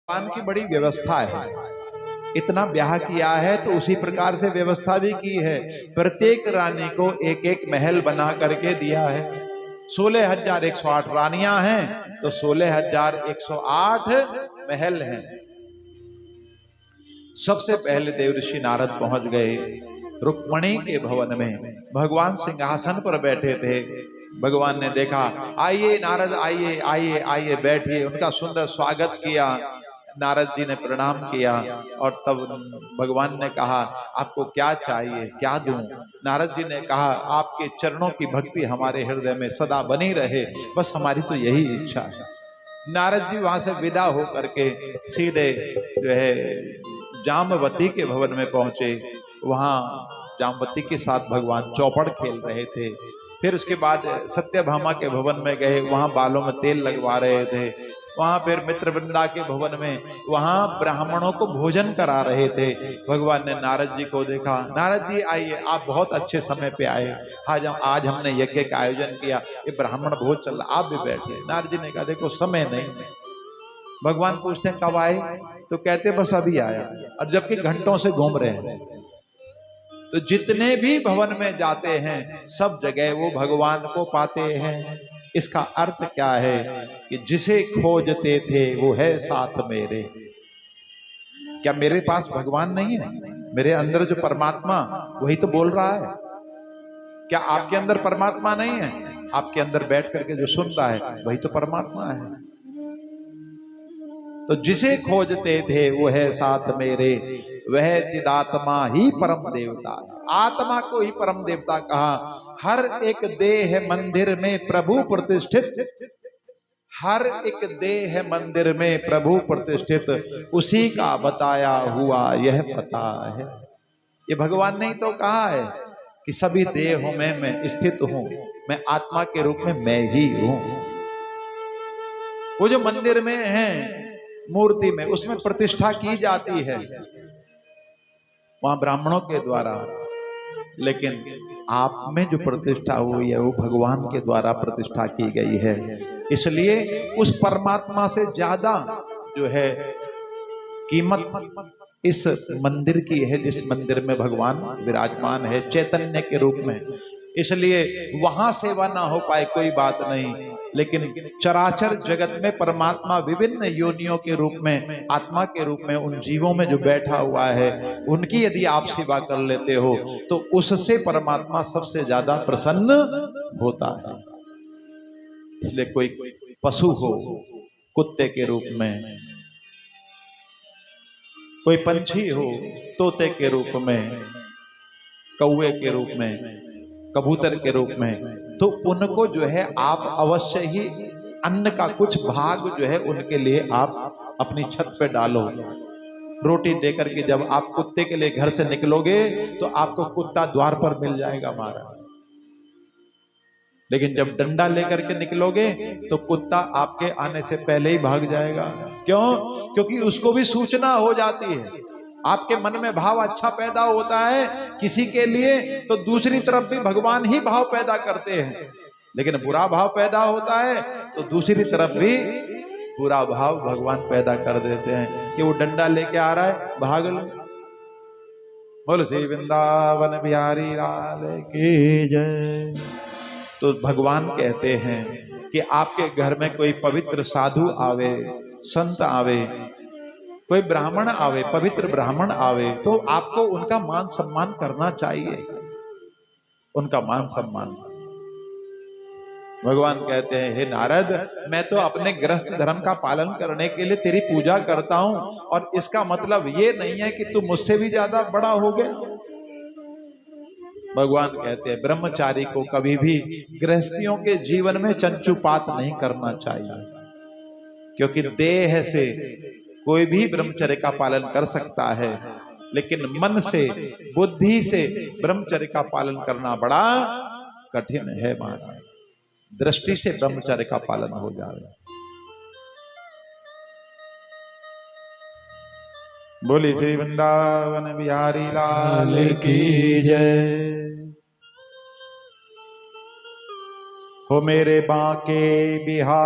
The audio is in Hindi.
भगवान की बड़ी व्यवस्था है। इतना ब्याह किया है तो उसी प्रकार से व्यवस्था भी की है। प्रत्येक रानी को एक एक महल बना करके दिया है। 16,108 रानियां हैं तो 16,108 महल हैं। सबसे पहले देवऋषि नारद पहुंच गए रुक्मणी के भवन में। भगवान सिंहासन पर बैठे थे। भगवान ने देखा, आइए नारद, आइए आइए आइए, बैठिए। उनका सुंदर स्वागत किया। नारद जी ने प्रणाम किया और तब भगवान ने कहा, आपको क्या चाहिए, क्या दूं? नारद जी ने कहा, आपके चरणों की भक्ति हमारे हृदय में सदा बनी रहे, बस हमारी तो यही इच्छा है। नारद जी वहां से विदा होकर के सीधे जो है जाम्बवती के भवन में पहुंचे। वहां जाम्बवती के साथ भगवान चौपड़ खेल रहे थे। फिर उसके बाद सत्यभामा के भवन में गए, वहां बालों में तेल लगवा रहे थे। वहां फिर मित्रवृंदा के भवन में, वहां ब्राह्मणों को भोजन करा रहे थे। भगवान ने नारद जी को देखा, नारद जी आइए, आप बहुत अच्छे समय पे आए। आज हमने यज्ञ का आयोजन किया, ये ब्राह्मण भोज चल रहा, आप भी बैठे। नारद जी ने कहा, देखो समय नहीं। भगवान पूछते हैं कब आए, तो कहते बस अभी आया, और जबकि घंटों से घूम रहे हैं। तो जितने भी भवन में जाते हैं सब जगह वो भगवान को पाते हैं। इसका अर्थ क्या है कि जिसे खोजते थे वो है साथ मेरे। क्या मेरे पास भगवान नहीं है? मेरे अंदर जो परमात्मा, वही तो बोल रहा है। क्या आपके अंदर परमात्मा नहीं है? आपके अंदर बैठ करके जो सुन रहा है वही तो परमात्मा है। तो जिसे खोजते थे वो है साथ मेरे, वह चिदात्मा ही परम देवता है। आत्मा को ही परम देवता कहा। हर एक देह मंदिर में प्रभु प्रतिष्ठित, हर एक देह मंदिर में प्रभु प्रतिष्ठित, उसी का बताया हुआ यह पता है। ये भगवान ने तो कहा है कि सभी देहों में मैं स्थित हूं, मैं आत्मा के रूप में मैं ही हूं। वो जो मंदिर में है, मूर्ति में, उसमें प्रतिष्ठा की जाती है वहां ब्राह्मणों के द्वारा, लेकिन आप में जो प्रतिष्ठा हुई है वो भगवान के द्वारा प्रतिष्ठा की गई है। इसलिए उस परमात्मा से ज्यादा जो है कीमत इस मंदिर की है जिस मंदिर में भगवान विराजमान है चैतन्य के रूप में। इसलिए वहां सेवा ना हो पाए कोई बात नहीं, लेकिन चराचर जगत में परमात्मा विभिन्न योनियों के रूप में, आत्मा के रूप में उन जीवों में जो बैठा हुआ है, उनकी यदि आप सेवा कर लेते हो तो उससे परमात्मा सबसे ज्यादा प्रसन्न होता है। इसलिए कोई पशु हो कुत्ते के रूप में, कोई पंछी हो तोते के रूप में, कौवे के रूप में, कबूतर के रूप में, तो उनको जो है आप अवश्य ही अन्न का कुछ भाग जो है उनके लिए आप अपनी छत पे डालो। रोटी देकर के जब आप कुत्ते के लिए घर से निकलोगे तो आपको कुत्ता द्वार पर मिल जाएगा मारा, लेकिन जब डंडा लेकर के निकलोगे तो कुत्ता आपके आने से पहले ही भाग जाएगा। क्यों? क्योंकि उसको भी सूचना हो जाती है। आपके मन में भाव अच्छा पैदा होता है किसी के लिए तो दूसरी तरफ भी भगवान ही भाव पैदा करते हैं, लेकिन बुरा भाव पैदा होता है तो दूसरी तरफ भी बुरा भाव भगवान पैदा कर देते हैं कि वो डंडा लेके आ रहा है, भाग लो। बोलो श्री वृंदावन बिहारी लाल की जय। तो भगवान कहते हैं कि आपके घर में कोई पवित्र साधु आवे, संत आवे, कोई ब्राह्मण आवे, पवित्र ब्राह्मण आवे, तो आपको उनका मान सम्मान करना चाहिए, उनका मान सम्मान। भगवान कहते हैं, हे नारद, मैं तो अपने गृहस्थ धर्म का पालन करने के लिए तेरी पूजा करता हूं, और इसका मतलब ये नहीं है कि तू मुझसे भी ज्यादा बड़ा हो गया। भगवान कहते हैं, ब्रह्मचारी को कभी भी गृहस्थियों के जीवन में चंचुपात नहीं करना चाहिए, क्योंकि देह से कोई भी ब्रह्मचर्य का पालन कर सकता है, लेकिन मन से, बुद्धि से ब्रह्मचर्य का पालन करना बड़ा कठिन है महाराज। दृष्टि से ब्रह्मचर्य का पालन हो जाए। बोली श्री वृंदावन बिहारी लाल की जय। हो मेरे बांके बिहार